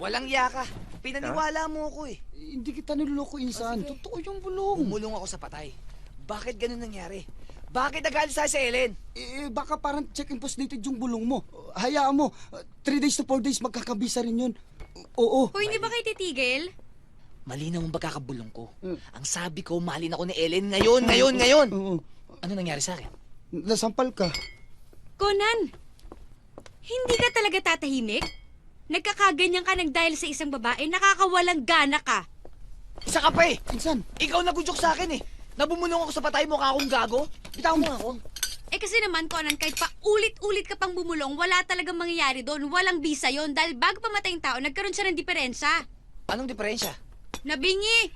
Walang yaka. Pinaniwala mo ako eh. Hindi kita niloloko, Insan. sige. Totoo yung bulong. Umulong ako sa patay. Bakit ganun nangyari? Bakit nagalit sa Ellen? Baka parang check and post dated yung bulong mo. Hayaan mo. 3 days to 4 days magkakabisa rin yun. Oo. Hoy, hindi ba kayo titigil? Mali na mong pagkakabulong ko. Mm. Ang sabi ko, mahalin ako ni Ellen ngayon. Oo. Ano nangyari sa akin? Nasampal ka. Conan, hindi ka talaga tatahimik? Nagkakaganyan ka ng dahil sa isang babae, nakakawalang gana ka. Isa ka pa eh! Insan, Ikaw nagudyok sa akin eh! Nabumulong ako sa patay mo ka akong gago? Bitaw mo ako. Eh kasi naman, Conan, kahit pa ulit-ulit ka pang bumulong, wala talagang mangyayari doon. Walang bisa yon dahil bago pamatay yung tao, nagkaroon siya ng diferensya. Anong diferensya? Nabingi!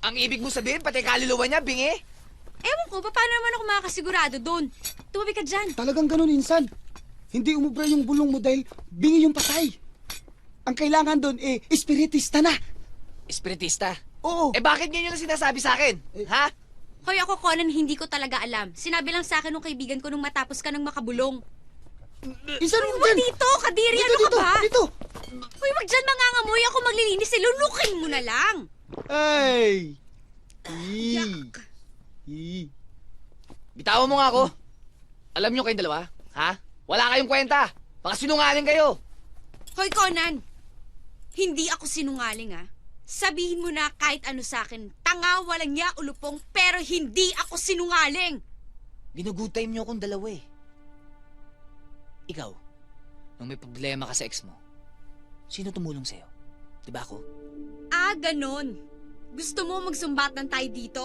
Ang ibig mo sabihin, pati kaluluwa niya, bingi? Ewan ko, paano naman ako makakasigurado doon? Tumabi ka dyan. talagang ganun, Insan. Hindi umubra yung bulong mo dahil bingi yung patay. Ang kailangan doon, espiritista na. Espiritista? Oo. Eh bakit ganyan ang sinasabi sa akin? Ha? Hoy, ako, Conan, hindi ko talaga alam. Sinabi lang sa akin ng kaibigan ko nung matapos ka ng makabulong. Insan, Uy, huwag wag dyan. dito! Kadiri, Dito, ano ka dito, ba? dito. Uy, wag dyan mangangamoy. Ako maglilinis. Lulukin mo na lang. Ay. Yak. Bitawan mo nga ako. Alam niyo kayong dalawa? Ha? Wala kayong kwenta. Baka sinungaling kayo. Hoy, Conan. Hindi ako sinungaling, ah. Sabihin mo na kahit ano sa akin. Tanga, walang niya, ulupong, pero hindi ako sinungaling. Ginugood time niyo akong dalawa eh. Ikaw, nung may problema ka sa ex mo, sino tumulong sa'yo? Diba ako? Ah, ganon. Gusto mo magsumbatan tayo dito?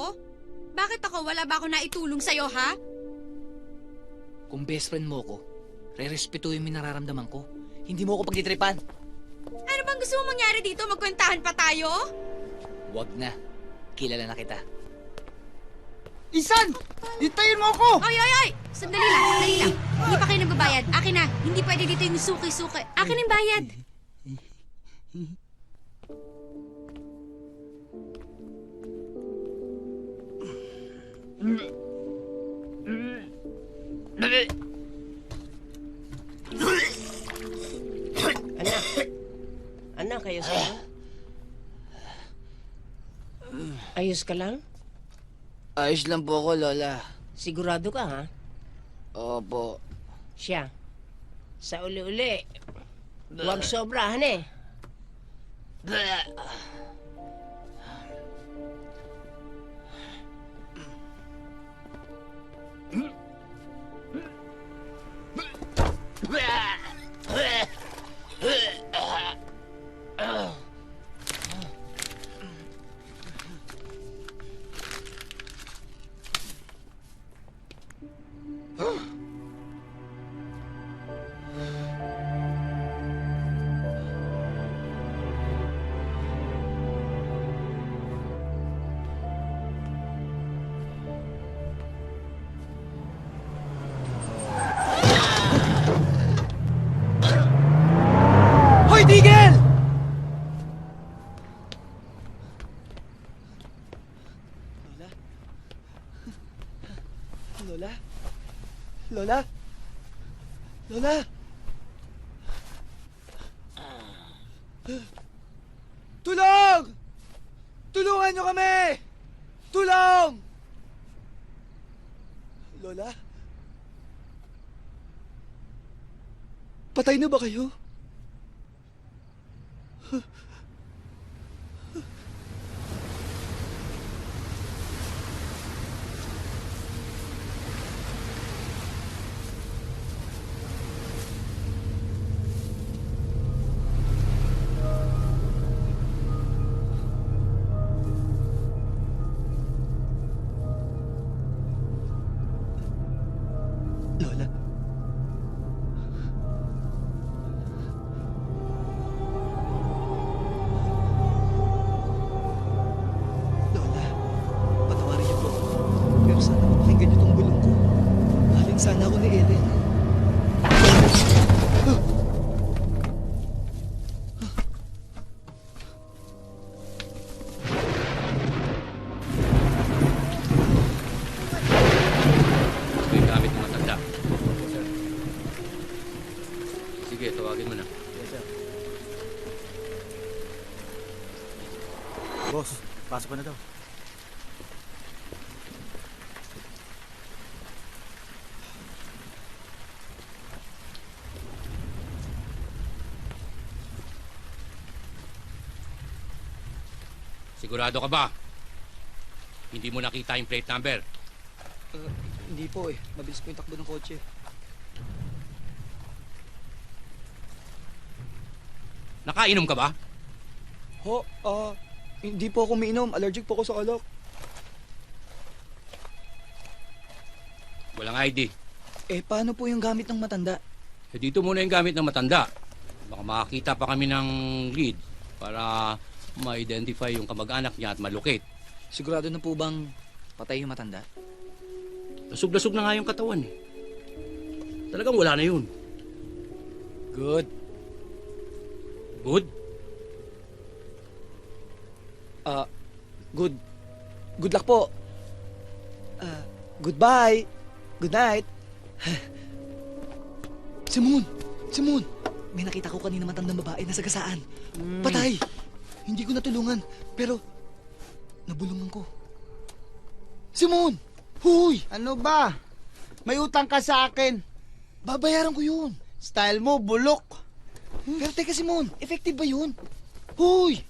Bakit ako? Wala ba ako naitulong sa'yo, ha? Kung best friend mo ko, re-respetuhin mo yung nararamdaman ko. Hindi mo ako pagtitripan. Ano bang gusto mo mangyari dito? Magkwentahan pa tayo? Wag na. Kilala na kita. Insan, hintayin mo ako. Oy, oy, oy! Sandali lang, sandali lang. Hindi pa kayo nagbabayad. Akin na. Hindi pwede dito yung suki-suki. Akin yung bayad. Anak, ayos ka lang? Ayos ka lang? Ayos lang po ako, Lola. Sigurado ka, ha? Opo. Siya. Sa uli-uli. Huwag sobrahan eh. Hoy, Tigel! Lola? Lola? Lola? Tulong! Tulungan niyo kami! Tulong! Lola? Patay na ba kayo? Lola? Boss, pasok ka na daw. Sigurado ka ba? Hindi mo nakita yung plate number. Hindi po eh. Mabilis po yung takbo ng kotse. Nakainom ka ba? Ho, hindi po ako umiinom. Allergic po ako sa alak. Walang ID. Eh, paano po yung gamit ng matanda? Eh, dito muna yung gamit ng matanda. Baka makakita pa kami ng lead para ma-identify yung kamag-anak niya at malocate. Sigurado na po bang patay yung matanda? Lasog-lasog na nga yung katawan eh. Talagang wala na yun. Good. Good? Good. Good luck po. Goodbye. Good night. Simon! Simon! May nakita ko kanina matandang babae na sagasaan. Patay! Hindi ko natulungan, pero nabulungan ko. Simon! Huy! Ano ba? May utang ka sa akin. Babayaran ko yun. Style mo, bulok. Pero teka Simon, effective ba yun? Huy!